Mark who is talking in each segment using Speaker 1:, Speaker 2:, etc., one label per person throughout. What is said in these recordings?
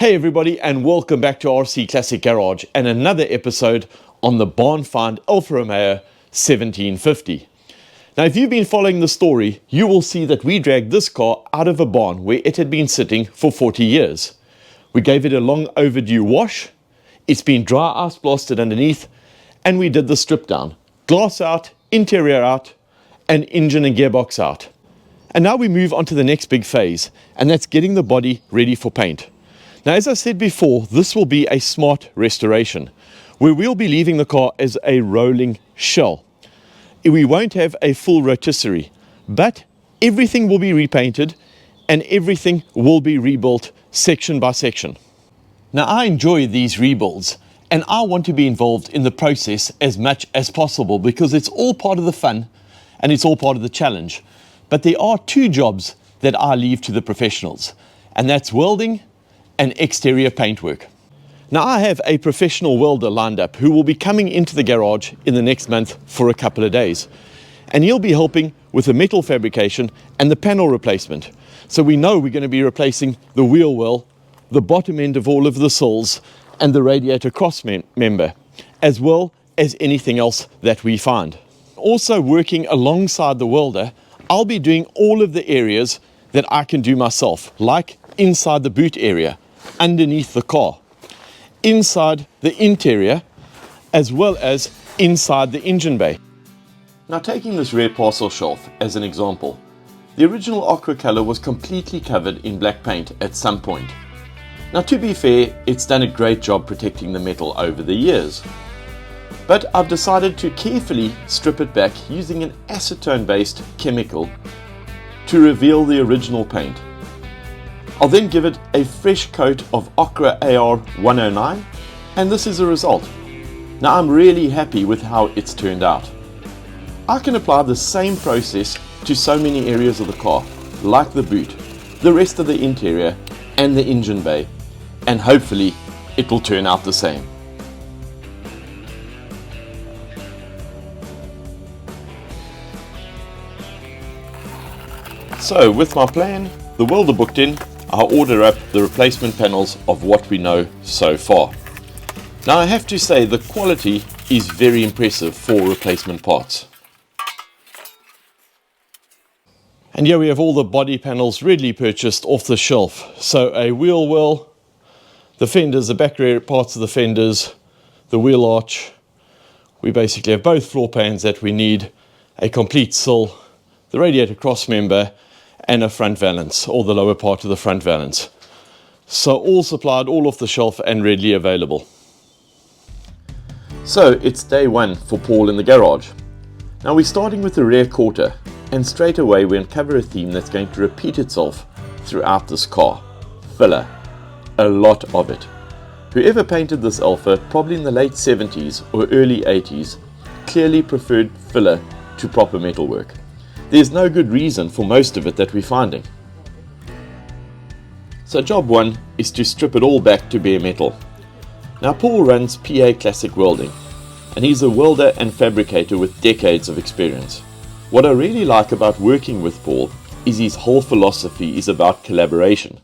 Speaker 1: Hey everybody, and welcome back to RC Classic Garage and another episode on the barn find Alfa Romeo 1750. Now if you've been following the story, you will see that we dragged this car out of a barn where it had been sitting for 40 years. We gave it a long overdue wash, it's been dry ice blasted underneath, and we did the strip down. Glass out, interior out, and engine and gearbox out. And now we move on to the next big phase, and that's getting the body ready for paint. Now, as I said before, this will be a smart restoration, where we'll be leaving the car as a rolling shell. We won't have a full rotisserie, but everything will be repainted and everything will be rebuilt section by section. Now, I enjoy these rebuilds, and I want to be involved in the process as much as possible because it's all part of the fun and it's all part of the challenge. But there are two jobs that I leave to the professionals, and that's welding and exterior paintwork. Now I have a professional welder lined up who will be coming into the garage in the next month for a couple of days. And he'll be helping with the metal fabrication and the panel replacement. So we know we're going to be replacing the wheel well, the bottom end of all of the sills, and the radiator cross member, as well as anything else that we find. Also working alongside the welder, I'll be doing all of the areas that I can do myself, like inside the boot area, underneath the car, inside the interior, as well as inside the engine bay. Now taking this rear parcel shelf as an example, the original aqua color was completely covered in black paint at some point. Now to be fair, it's done a great job protecting the metal over the years. But I've decided to carefully strip it back using an acetone based chemical to reveal the original paint. I'll then give it a fresh coat of Ochre AR 109, and this is the result. Now I'm really happy with how it's turned out. I can apply the same process to so many areas of the car, like the boot, the rest of the interior, and the engine bay, and hopefully it will turn out the same. So with my plan, the welder booked in, I'll order up the replacement panels of what we know so far. Now I have to say the quality is very impressive for replacement parts. And here we have all the body panels readily purchased off the shelf. So a wheel well, the fenders, the back rear parts of the fenders, the wheel arch. We basically have both floor pans that we need, a complete sill, the radiator cross member, and a front valance, or the lower part of the front valance. So all supplied, all off the shelf and readily available. So it's day one for Paul in the garage. Now we're starting with the rear quarter, and straight away we uncover a theme that's going to repeat itself throughout this car. Filler. A lot of it. Whoever painted this Alfa, probably in the late 70s or early 80s, clearly preferred filler to proper metalwork. There's no good reason for most of it that we're finding. So job one is to strip it all back to bare metal. Now Paul runs PA Classic Welding, and he's a welder and fabricator with decades of experience. What I really like about working with Paul is his whole philosophy is about collaboration.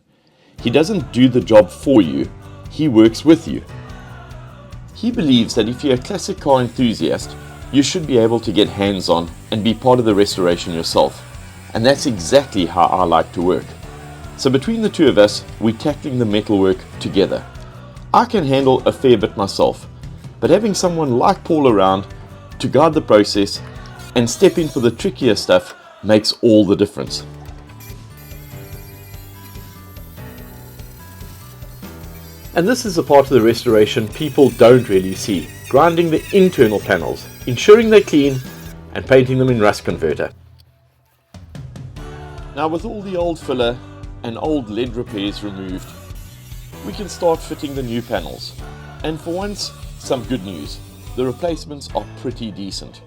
Speaker 1: He doesn't do the job for you, he works with you. He believes that if you're a classic car enthusiast, you should be able to get hands-on and be part of the restoration yourself. And that's exactly how I like to work. So between the two of us, we're tackling the metalwork together. I can handle a fair bit myself, but having someone like Paul around to guide the process and step in for the trickier stuff makes all the difference. And this is a part of the restoration people don't really see. Grinding the internal panels, ensuring they're clean, and painting them in rust converter. Now with all the old filler and old lead repairs removed, we can start fitting the new panels. And for once, some good news. The replacements are pretty decent.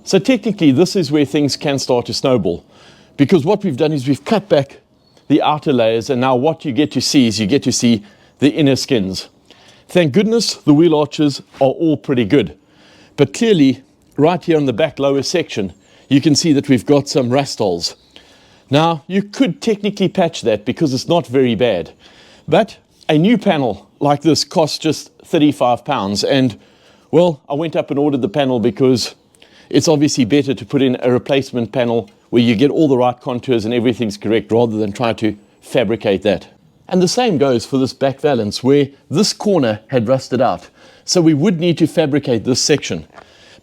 Speaker 1: So technically this is where things can start to snowball, because what we've done is we've cut back the outer layers, and now what you get to see is you get to see the inner skins. Thank goodness the wheel arches are all pretty good. But clearly, right here on the back lower section, you can see that we've got some rust holes. Now, you could technically patch that because it's not very bad, but a new panel like this costs just £35, and well, I went up and ordered the panel because it's obviously better to put in a replacement panel where you get all the right contours and everything's correct rather than try to fabricate that. And the same goes for this back valance where this corner had rusted out. So we would need to fabricate this section.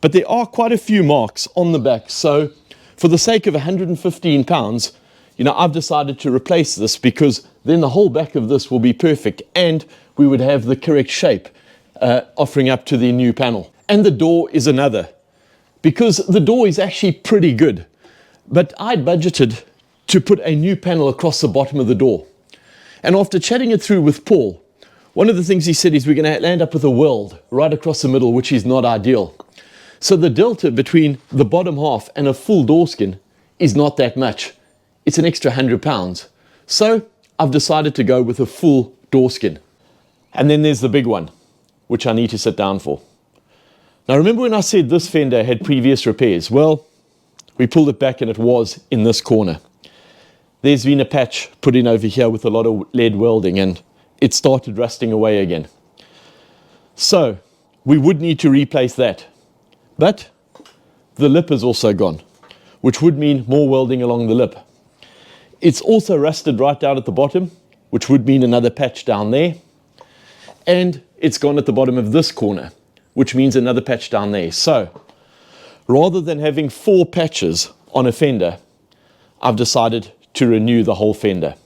Speaker 1: But there are quite a few marks on the back. So for the sake of £115, I've decided to replace this because then the whole back of this will be perfect and we would have the correct shape offering up to the new panel. And the door is another, because the door is actually pretty good. But I'd budgeted to put a new panel across the bottom of the door. And after chatting it through with Paul, one of the things he said is we're going to land up with a weld right across the middle, which is not ideal. So the delta between the bottom half and a full door skin is not that much. It's an extra £100. So I've decided to go with a full door skin. And then there's the big one, which I need to sit down for. Now remember when I said this fender had previous repairs? Well, we pulled it back and it was in this corner. There's been a patch put in over here with a lot of lead welding and it started rusting away again. So we would need to replace that. But the lip is also gone, which would mean more welding along the lip. It's also rusted right down at the bottom, which would mean another patch down there. And it's gone at the bottom of this corner, which means another patch down there. So rather than having 4 patches on a fender, I've decided to renew the whole fender.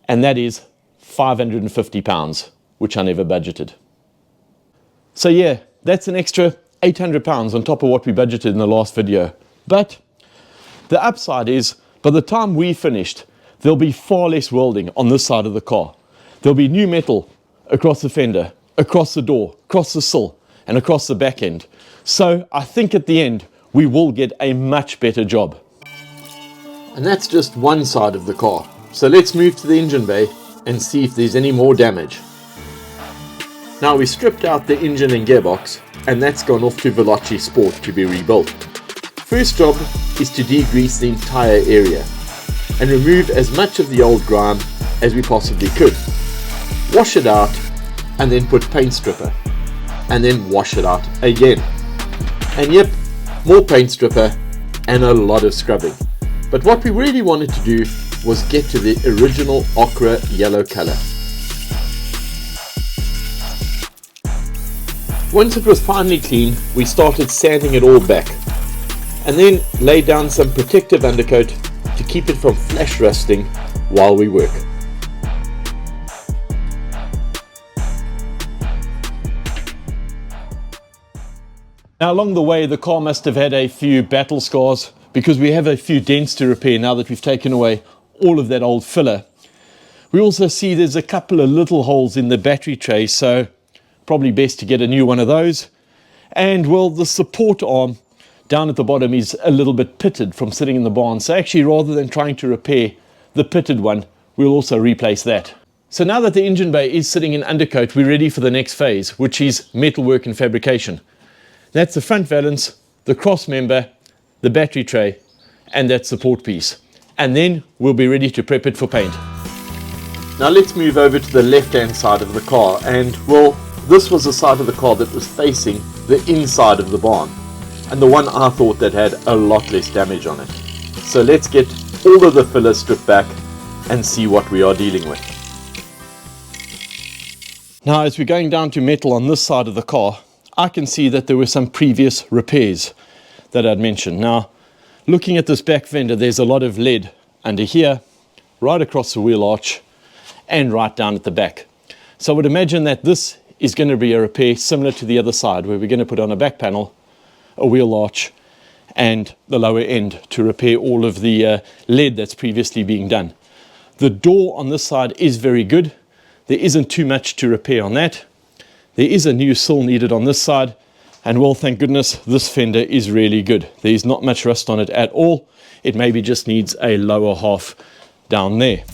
Speaker 1: And that is £550, which I never budgeted. So yeah, that's an extra £800 on top of what we budgeted in the last video. But the upside is, by the time we finished, there'll be far less welding on this side of the car. There'll be new metal across the fender, across the door, across the sill, and across the back end. So I think at the end, we will get a much better job. And that's just one side of the car. So let's move to the engine bay and see if there's any more damage. Now we stripped out the engine and gearbox, and that's gone off to Veloce Sport to be rebuilt. First job is to degrease the entire area and remove as much of the old grime as we possibly could. Wash it out and then put paint stripper and then wash it out again. And yep, more paint stripper and a lot of scrubbing. But what we really wanted to do was get to the original ochre yellow color. Once it was finally clean, we started sanding it all back and then laid down some protective undercoat to keep it from flash rusting while we work. Now along the way, the car must have had a few battle scars because we have a few dents to repair now that we've taken away all of that old filler. We also see there's a couple of little holes in the battery tray, so probably best to get a new one of those. And well, the support arm down at the bottom is a little bit pitted from sitting in the barn. So actually, rather than trying to repair the pitted one, we'll also replace that. So now that the engine bay is sitting in undercoat, we're ready for the next phase, which is metalwork and fabrication. That's the front valance, the cross member, the battery tray, and that support piece. And then we'll be ready to prep it for paint. Now let's move over to the left-hand side of the car, and well, this was the side of the car that was facing the inside of the barn, and the one I thought that had a lot less damage on it. So let's get all of the filler stripped back and see what we are dealing with. Now as we're going down to metal on this side of the car, I can see that there were some previous repairs that I'd mentioned. Now, looking at this back fender, there's a lot of lead under here, right across the wheel arch, and right down at the back. So I would imagine that this is going to be a repair similar to the other side, where we're going to put on a back panel, a wheel arch, and the lower end to repair all of the lead that's previously being done. The door on this side is very good. There isn't too much to repair on that. There is a new sill needed on this side, and well, thank goodness, this fender is really good. There's not much rust on it at all. It maybe just needs a lower half down there.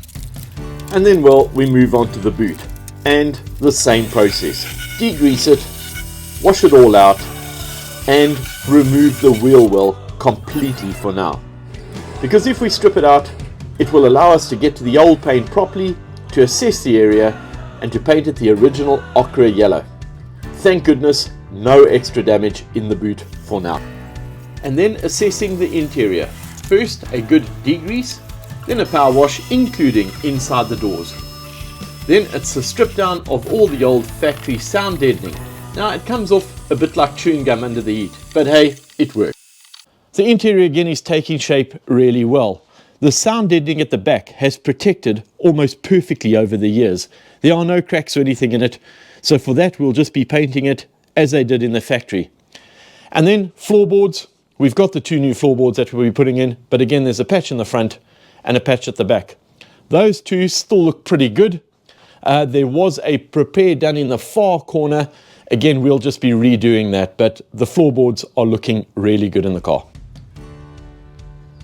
Speaker 1: And then, well, we move on to the boot, and the same process. Degrease it, wash it all out, and remove the wheel well completely for now. because if we strip it out, it will allow us to get to the old paint properly, to assess the area, and to paint it the original ochre yellow. Thank goodness, no extra damage in the boot for now. And then assessing the interior. First, a good degrease, then a power wash, including inside the doors. Then it's a strip down of all the old factory sound deadening. Now it comes off a bit like chewing gum under the heat, but hey, it works. The interior again is taking shape really well. The sound deadening at the back has protected almost perfectly over the years. There are no cracks or anything in it, so for that we'll just be painting it as they did in the factory. And then floorboards, we've got the two new floorboards that we'll be putting in, but again there's a patch in the front and a patch at the back. Those two still look pretty good. There was a prepare done in the far corner. Again, we'll just be redoing that, but the floorboards are looking really good in the car.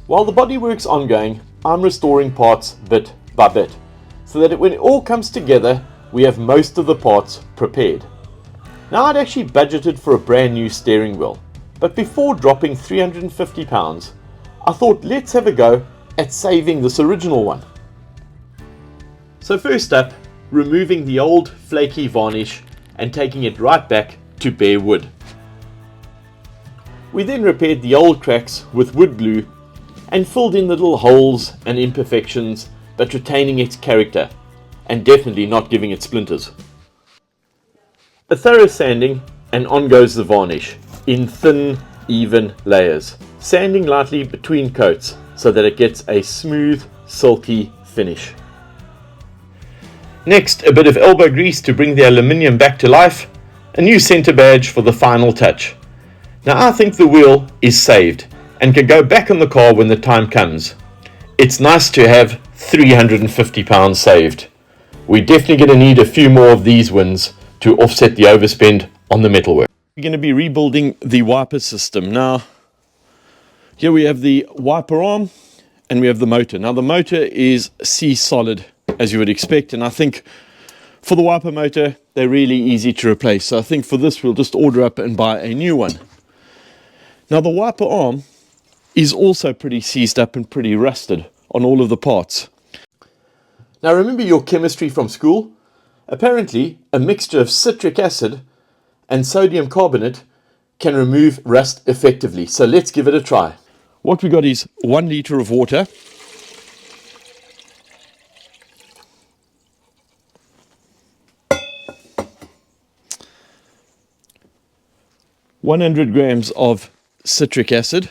Speaker 1: While the bodywork's ongoing, I'm restoring parts bit by bit, so that when it all comes together, we have most of the parts prepared. Now I'd actually budgeted for a brand new steering wheel, but before dropping £350, I thought let's have a go at saving this original one. So first up, removing the old flaky varnish and taking it right back to bare wood. We then repaired the old cracks with wood glue and filled in the little holes and imperfections, but retaining its character and definitely not giving it splinters. A thorough sanding, and on goes the varnish in thin, even layers, sanding lightly between coats so that it gets a smooth, silky finish. Next, a bit of elbow grease to bring the aluminium back to life, a new center badge for the final touch. Now I think the wheel is saved and can go back on the car when the time comes. It's nice to have £350 saved. We're definitely going to need a few more of these wins to offset the overspend on the metalwork. We're going to be rebuilding the wiper system. Now, here we have the wiper arm and we have the motor. Now the motor is C-solid, as you would expect, and I think for the wiper motor, they're really easy to replace. So I think for this, we'll just order up and buy a new one. Now the wiper arm is also pretty seized up and pretty rusted on all of the parts. Now remember your chemistry from school? Apparently a mixture of citric acid and sodium carbonate can remove rust effectively. So let's give it a try. What we got is 1 litre of water, (100 grams of citric acid,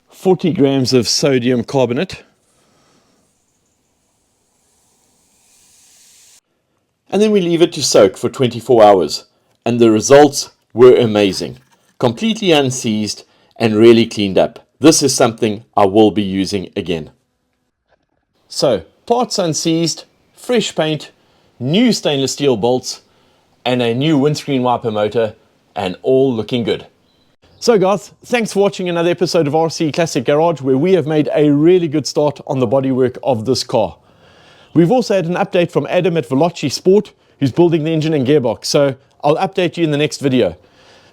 Speaker 1: (40 grams of sodium carbonate), and then we leave it to soak for 24 hours. And the results were amazing. Completely unseized and really cleaned up. This is something I will be using again. So, parts unseized, fresh paint, new stainless steel bolts, and a new windscreen wiper motor, and all looking good. So guys, thanks for watching another episode of RC Classic Garage, where we have made a really good start on the bodywork of this car. We've also had an update from Adam at Veloce Sport, who's building the engine and gearbox, so I'll update you in the next video.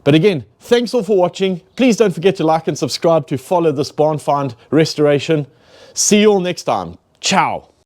Speaker 1: But again, thanks all for watching. Please don't forget to like and subscribe to follow this barn find restoration. See you all next time. Ciao.